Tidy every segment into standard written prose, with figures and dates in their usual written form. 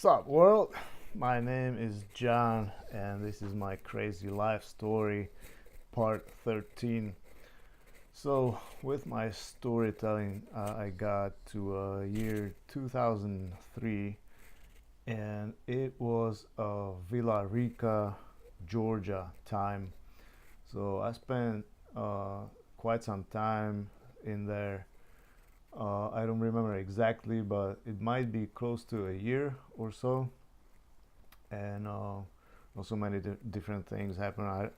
Sup, world? My name is John, and this is my crazy life story, part 13. So, with my storytelling, I got to year 2003, and it was Villa Rica, Georgia time. So, I spent quite some time in there. I don't remember exactly, but it might be close to a year or so. And so many different things happen. I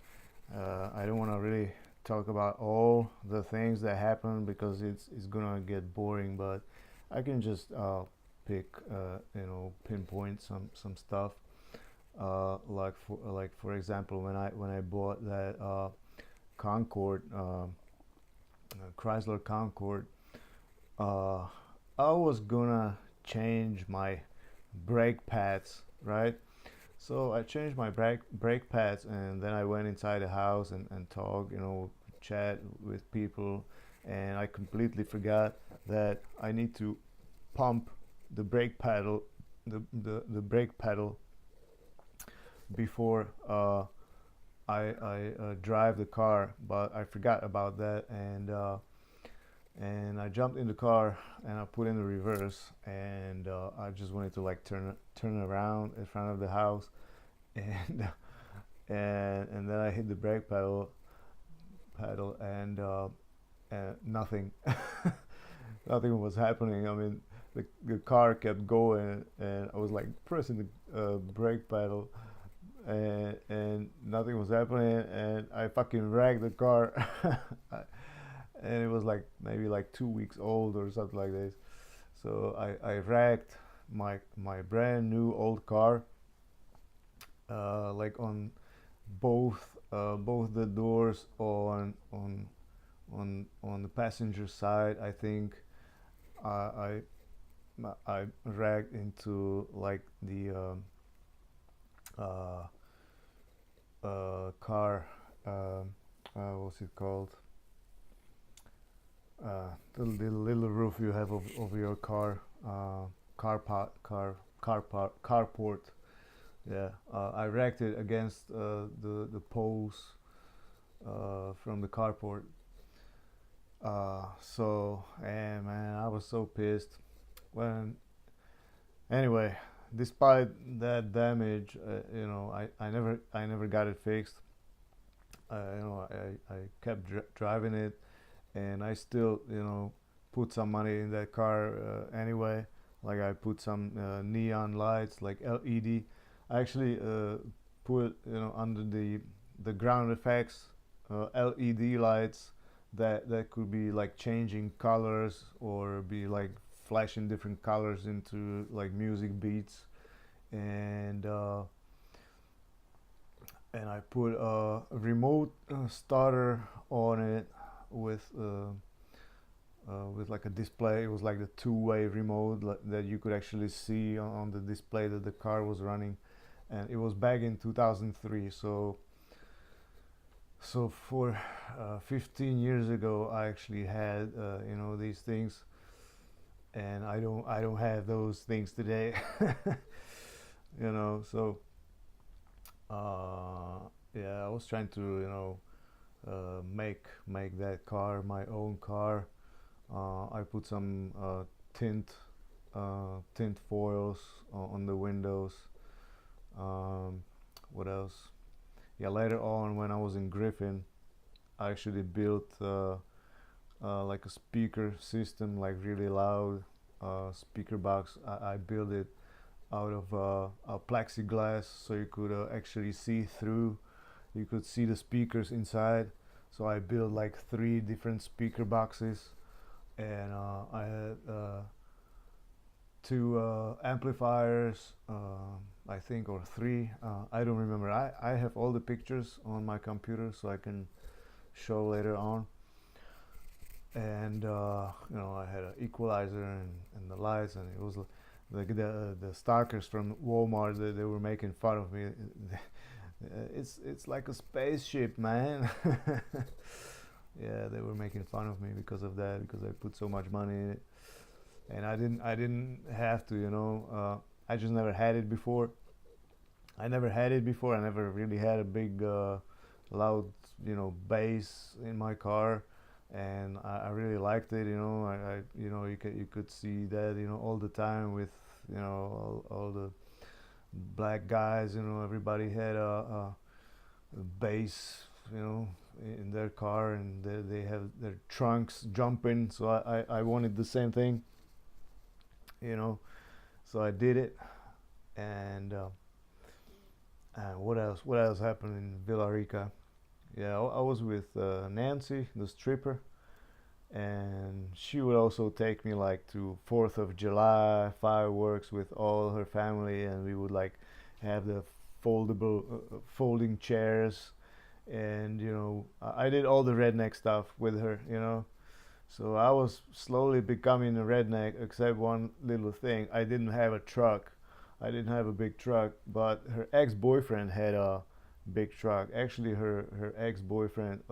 don't want to really talk about all the things that happen because it's gonna get boring. But I can just pick, pinpoint some stuff. For example, when I bought that Concorde, Chrysler Concorde, uh, I was gonna change my brake pads, right? So I changed my brake pads, and then I went inside the house and talk, chat with people, and I completely forgot that I need to pump the brake pedal, the brake pedal before I drive the car. But I forgot about that, and I jumped in the car and I put in the reverse, and I just wanted to like turn around in front of the house, and and then I hit the brake pedal, and nothing nothing was happening. I mean, the car kept going, and I was like pressing the brake pedal, and nothing was happening, and I fucking wrecked the car. And it was like maybe like 2 weeks old or something like this. So I wrecked my brand new old car, like on both the doors on the passenger side. I think I I wrecked into like the uh, car. What's it called? The little roof you have of your car, carport. Yeah, I wrecked it against the poles from the carport. And man, I was so pissed. When Anyway, despite that damage, I never got it fixed. I kept driving it, and I still, put some money in that car anyway. Like I put some neon lights, like LED. I actually put, under the ground effects, LED lights that could be like changing colors or be like flashing different colors into like music beats, and I put a remote starter on it with like a display. It was like the two-way remote that you could actually see on the display that the car was running, and it was back in 2003. So for 15 years ago, I actually had these things, and I don't have those things today. So yeah, I was trying to make that car my own car. I put some tint foils on the windows. Um, what else? Yeah, later on when I was in Griffin, I actually built like a speaker system, like really loud speaker box. I built it out of a plexiglass, so you could actually see through. You could see the speakers inside. So I built like three different speaker boxes, and I had two amplifiers, I think, or three. I don't remember. I have all the pictures on my computer, so I can show later on. And I had an equalizer and the lights, and it was like the stalkers from Walmart. They were making fun of me. It's like a spaceship, man. Yeah, they were making fun of me because of that, because I put so much money in it, and I didn't have to, I just never had it before. I never had it before. I never really had a big, loud, bass in my car, and I really liked it. You could see that, all the time with, all the black guys. Everybody had a bass, in their car, and they have their trunks jumping. So I wanted the same thing, you know. So I did it, and what else? What else happened in Villa Rica? Yeah, I was with Nancy, the stripper, and she would also take me like to Fourth of July fireworks with all her family, and we would like have the folding chairs, and I did all the redneck stuff with her. So I was slowly becoming a redneck, except one little thing. I didn't have a truck. I didn't have a big truck, but her ex-boyfriend had a big truck. Actually, her ex-boyfriend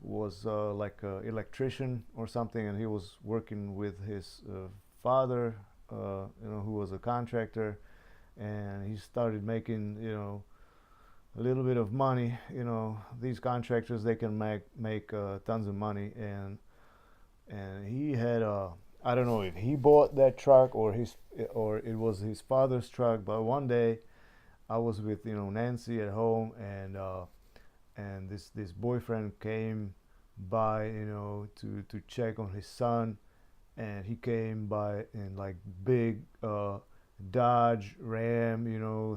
was like an electrician or something, and he was working with his father, who was a contractor, and he started making, a little bit of money. These contractors, they can make tons of money, and he had a, I don't know if he bought that truck or it was his father's truck. But one day I was with Nancy at home, and this boyfriend came by, to check on his son, and he came by in like big Dodge Ram,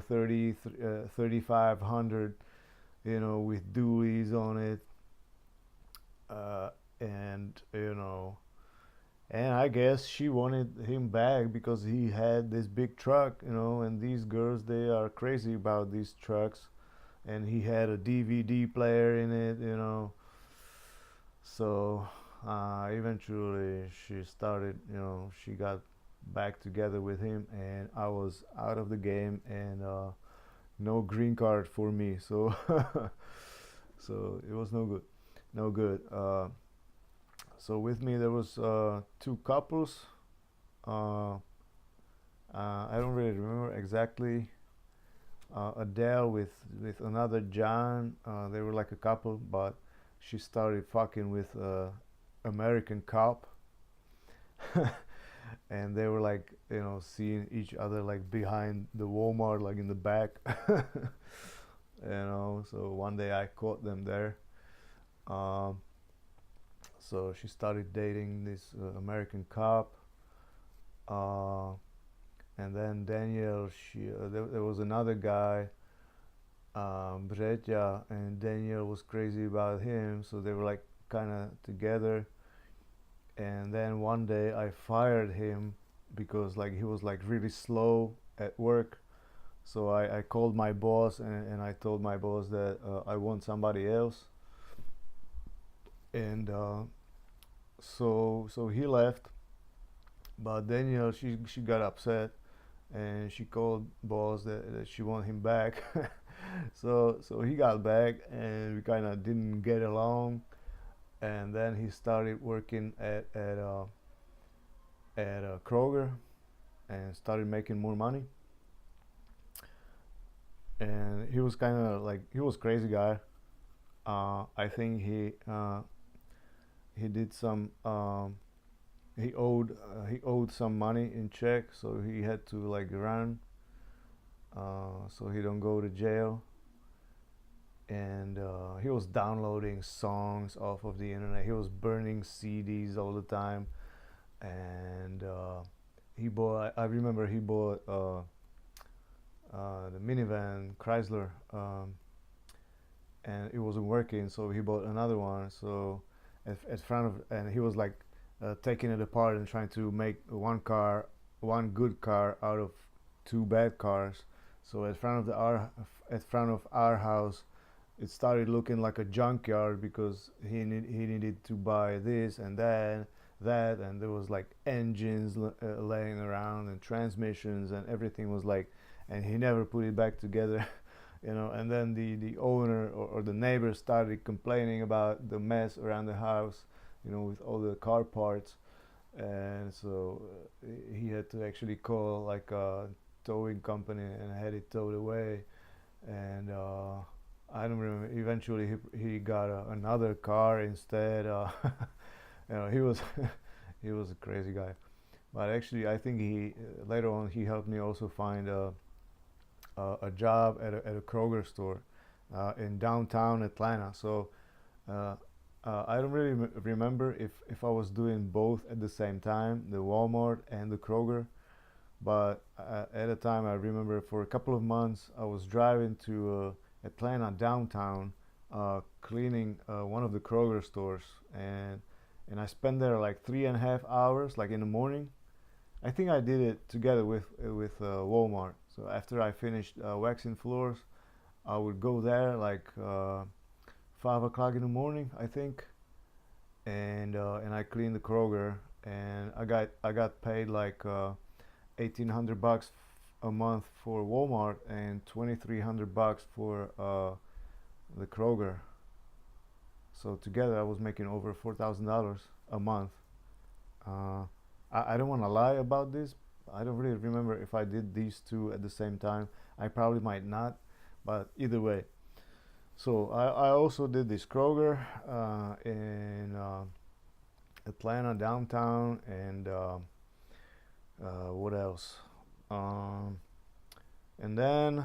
3500, with dualies on it, and and I guess she wanted him back because he had this big truck, and these girls, they are crazy about these trucks, and he had a DVD player in it. So eventually she got back together with him, and I was out of the game, and no green card for me. So so it was no good, no good. So with me there was two couples. Uh, I don't really remember exactly. Adele with another John. They were like a couple, but she started fucking with American cop, and they were like seeing each other like behind the Walmart, like in the back. So one day I caught them there. Um, so she started dating this American cop, uh, and then Daniel, there was another guy, Bretja, and Daniel was crazy about him, so they were like kind of together. And then one day I fired him because like he was like really slow at work. So I called my boss, and I told my boss that I want somebody else, and so he left. But then she got upset, and she called boss that she want him back. So he got back, and we kind of didn't get along. And then he started working at Kroger, and started making more money. And he was kind of like, he was crazy guy. I think he did some he owed some money in check, so he had to like run, so he don't go to jail. And he was downloading songs off of the internet. He was burning CDs all the time, and he bought. I remember he bought the minivan Chrysler, and it wasn't working, so he bought another one. So at front of, and he was like taking it apart and trying to make one good car out of two bad cars. So at front of our house, it started looking like a junkyard because he needed to buy this and that, and there was like engines laying around, and transmissions, and everything was like, and he never put it back together. And then the owner, or the neighbor, started complaining about the mess around the house, with all the car parts. and so he had to actually call like a towing company and had it towed away. And I don't remember. Eventually, he got another car instead. He was he was a crazy guy. But actually, I think he later on he helped me also find a job at a Kroger store in downtown Atlanta. So uh, I don't really remember if I was doing both at the same time, the Walmart and the Kroger. But at a time, I remember for a couple of months, I was driving to Atlanta downtown, cleaning one of the Kroger stores, and I spent there like 3.5 hours, like in the morning. I think I did it together with Walmart. So after I finished waxing floors, I would go there like 5 o'clock in the morning, I think, and I cleaned the Kroger, and I got paid like 1,800 bucks a month for Walmart and 2,300 bucks for the Kroger. So together I was making over $4,000 a month. Uh, I don't want to lie about this. I don't really remember if I did these two at the same time. I probably might not, but either way. So I also did this Kroger in Atlanta downtown, and what else? Um, and then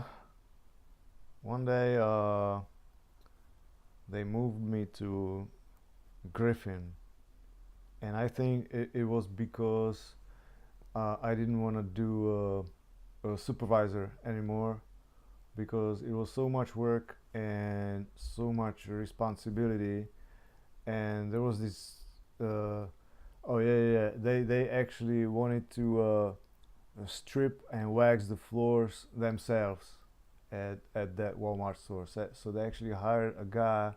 one day they moved me to Griffin, and I think it was because I didn't want to do a supervisor anymore because it was so much work and so much responsibility, and there was this. Oh yeah, yeah, yeah. They actually wanted to strip and wax the floors themselves at that Walmart store. So they actually hired a guy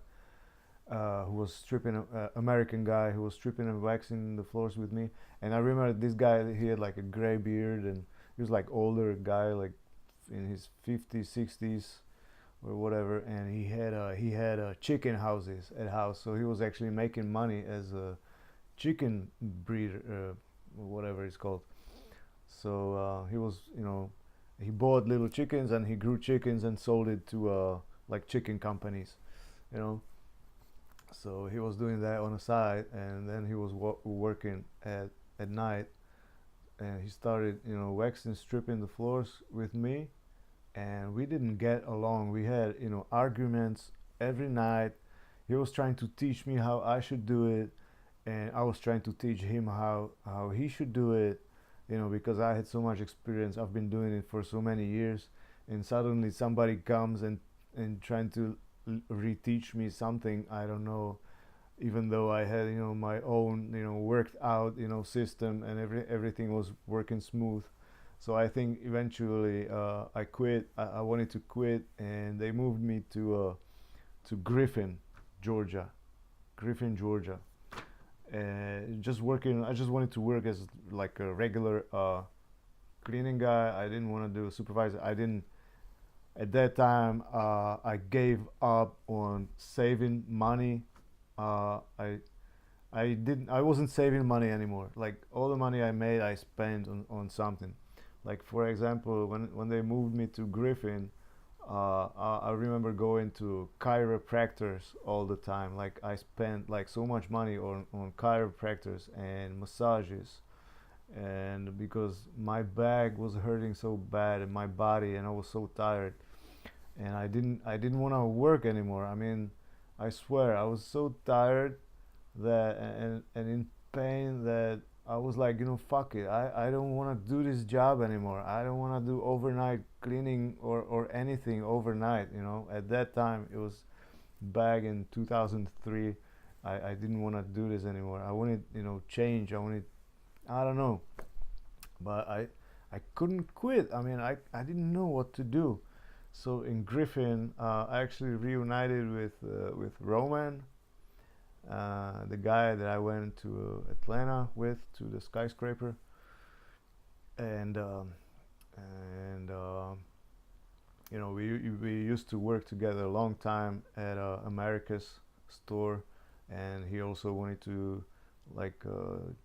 who was stripping, American guy who was stripping and waxing the floors with me. And I remember this guy, he had like a gray beard, and he was like older guy, like in his 50s, 60s or whatever. And he had chicken houses at house, so he was actually making money as a chicken breeder, whatever it's called. So he was, he bought little chickens and he grew chickens and sold it to like chicken companies, you know. So he was doing that on the side, and then he was working at night, and he started, waxing, stripping the floors with me, and we didn't get along. We had, arguments every night. He was trying to teach me how I should do it, and I was trying to teach him how he should do it, because I had so much experience. I've been doing it for so many years, and suddenly somebody comes and trying to reteach me something I don't know, even though I had, my own, worked out, system, and everything was working smooth. So I think eventually I quit. I wanted to quit, and they moved me to Griffin, Georgia. Griffin, Georgia. Just working. I just wanted to work as like a regular cleaning guy. I didn't want to do a supervisor. I didn't at that time. I gave up on saving money. I didn't. I wasn't saving money anymore. Like all the money I made, I spent on something. Like for example, when they moved me to Griffin, I remember going to chiropractors all the time. Like I spent like so much money on chiropractors and massages, and because my back was hurting so bad in my body, and I was so tired, and I didn't want to work anymore. I mean, I swear I was so tired that and in pain that I was like, fuck it. I don't want to do this job anymore. I don't want to do overnight cleaning or anything overnight. At that time, it was back in 2003. I didn't want to do this anymore. I wanted, change. I don't know, but I couldn't quit. I mean, I didn't know what to do. So in Griffin, I actually reunited with Roman, the guy that I went to Atlanta with, to the skyscraper, and and we used to work together a long time at America's store, and he also wanted to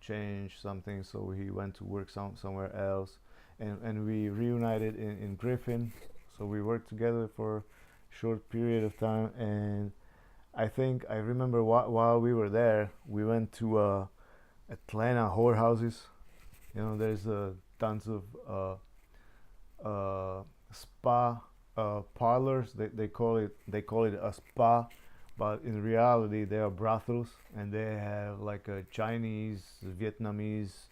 change something, so he went to work somewhere else, and we reunited in Griffin. So we worked together for a short period of time, and I think I remember while we were there, we went to Atlanta whorehouses. There's tons of spa parlors. They call it a spa, but in reality they are brothels, and they have like a Chinese, Vietnamese,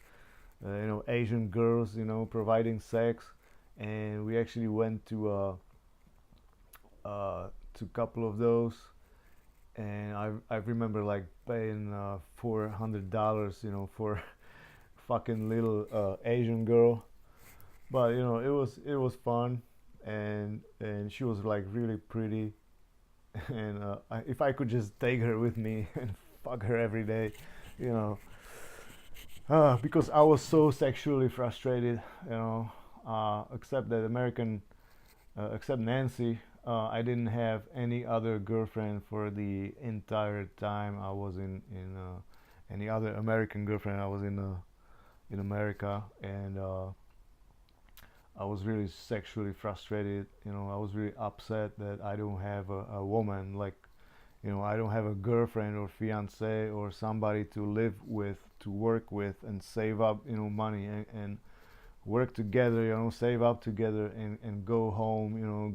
Asian girls, providing sex. And we actually went to a couple of those, and I remember like paying $400, for fucking little Asian girl. But it was fun, and she was like really pretty, and if I could just take her with me and fuck her every day, you know, because I was so sexually frustrated, except Nancy. I didn't have any other girlfriend for the entire time I was in any other American girlfriend. I was in America, and I was really sexually frustrated. I was really upset that I don't have a woman, like, I don't have a girlfriend or fiance or somebody to live with, to work with, and save up, money, and work together, save up together, and go home,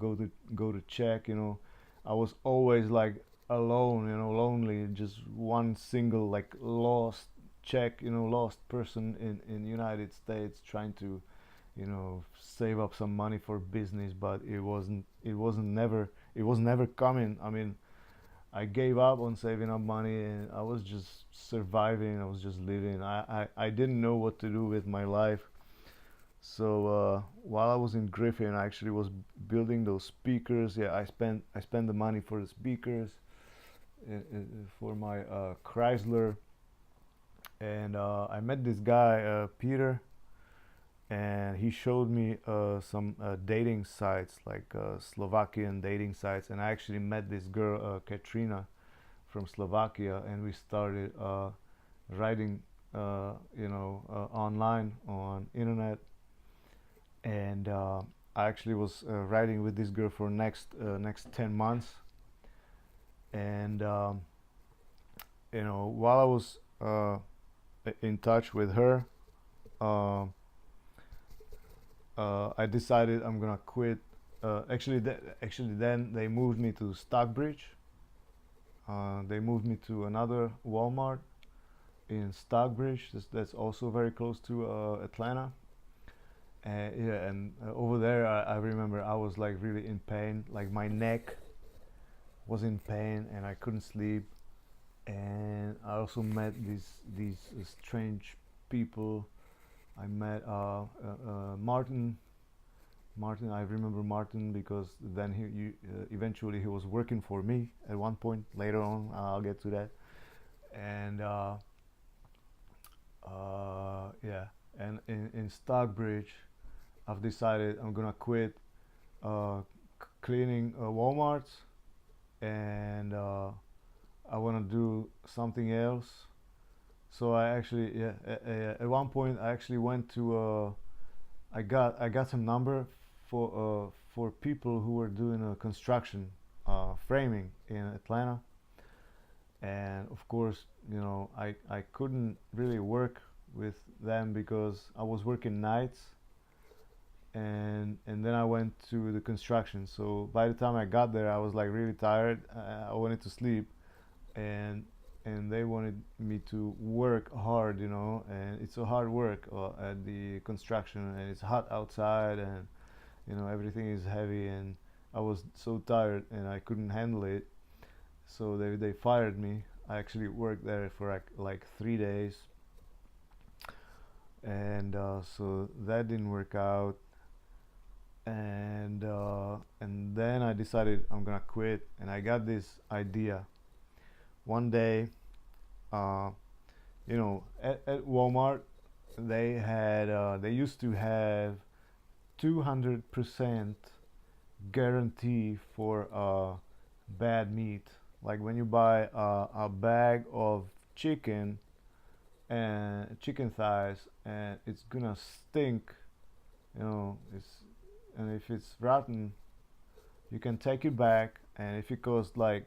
go to check. I was always like alone, lonely, just one single like lost Czech, lost person in United States, trying to, save up some money for business, but it was never coming. I mean, I gave up on saving up money, and I was just surviving. I was just living. I didn't know what to do with my life. So while I was in Griffin, I actually was building those speakers. Yeah, I spent the money for the speakers, for my Chrysler, and I met this guy, Peter, and he showed me some dating sites, like Slovakian dating sites, and I actually met this girl, Katrina, from Slovakia, and we started writing, online on internet, and I actually was writing with this girl for next 10 months, and while I was in touch with her, uh, I decided I'm gonna quit. Actually, then they moved me to Stockbridge. They moved me to another Walmart in Stockbridge. That's also very close to Atlanta. Yeah, and over there, I remember I was like really in pain. Like my neck was in pain, and I couldn't sleep. And I also met these strange people. I met Martin. Martin, I remember Martin because then eventually he was working for me at one point. Later on, I'll get to that. And yeah, and in Stockbridge, I've decided I'm gonna quit cleaning Walmarts, and I wanna do something else. So I actually, yeah, at one point I actually went to I got some number for people who were doing a construction, framing in Atlanta, and of course, I couldn't really work with them because I was working nights, and then I went to the construction. So by the time I got there, I was like really tired. I wanted to sleep, and they wanted me to work hard, and it's a hard work at the construction, and it's hot outside, and everything is heavy, and I was so tired and I couldn't handle it. So they fired me. I actually worked there for like 3 days, and so that didn't work out. And then I decided I'm gonna quit, and I got this idea one day. uh, at Walmart, they used to have 200% guarantee for bad meat. Like when you buy a bag of chicken, and chicken thighs, and it's gonna stink, you know. And if it's rotten, you can take it back, and if it costs like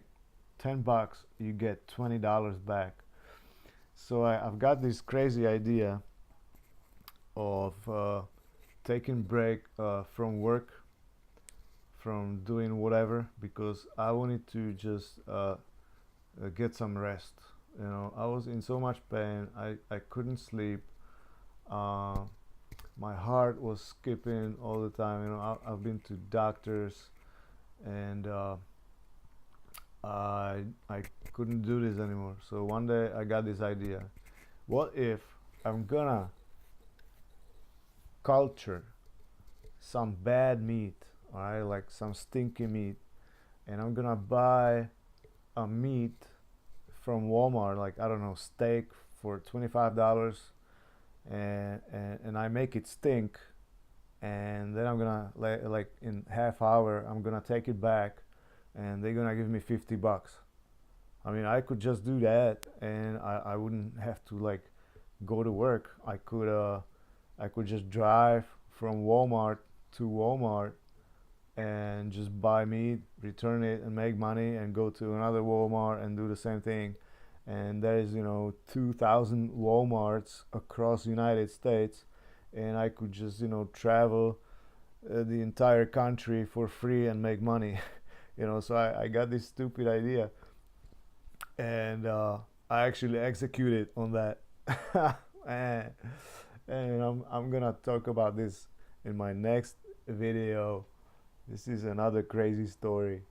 $10, you get $20 back. So I've got this crazy idea of taking break from work, from doing whatever, because I wanted to just get some rest. You know, I was in so much pain. I couldn't sleep. Uh, my heart was skipping all the time. You know, I've been to doctors, and I couldn't do this anymore. So one day I got this idea. What if I'm gonna culture some bad meat, all right, like some stinky meat, and I'm gonna buy a meat from Walmart, like I don't know, steak for $25, and I make it stink, and then I'm gonna like in half hour I'm gonna take it back, and they're gonna give me $50. I mean, I could just do that, and I wouldn't have to like go to work. I could just drive from Walmart to Walmart and just buy meat, return it, and make money, and go to another Walmart and do the same thing. And there is, you know, 2,000 Walmarts across the United States, and I could just, you know, travel the entire country for free and make money. You know, so I got this stupid idea, and I actually executed on that. and I'm gonna talk about this in my next video. This is another crazy story.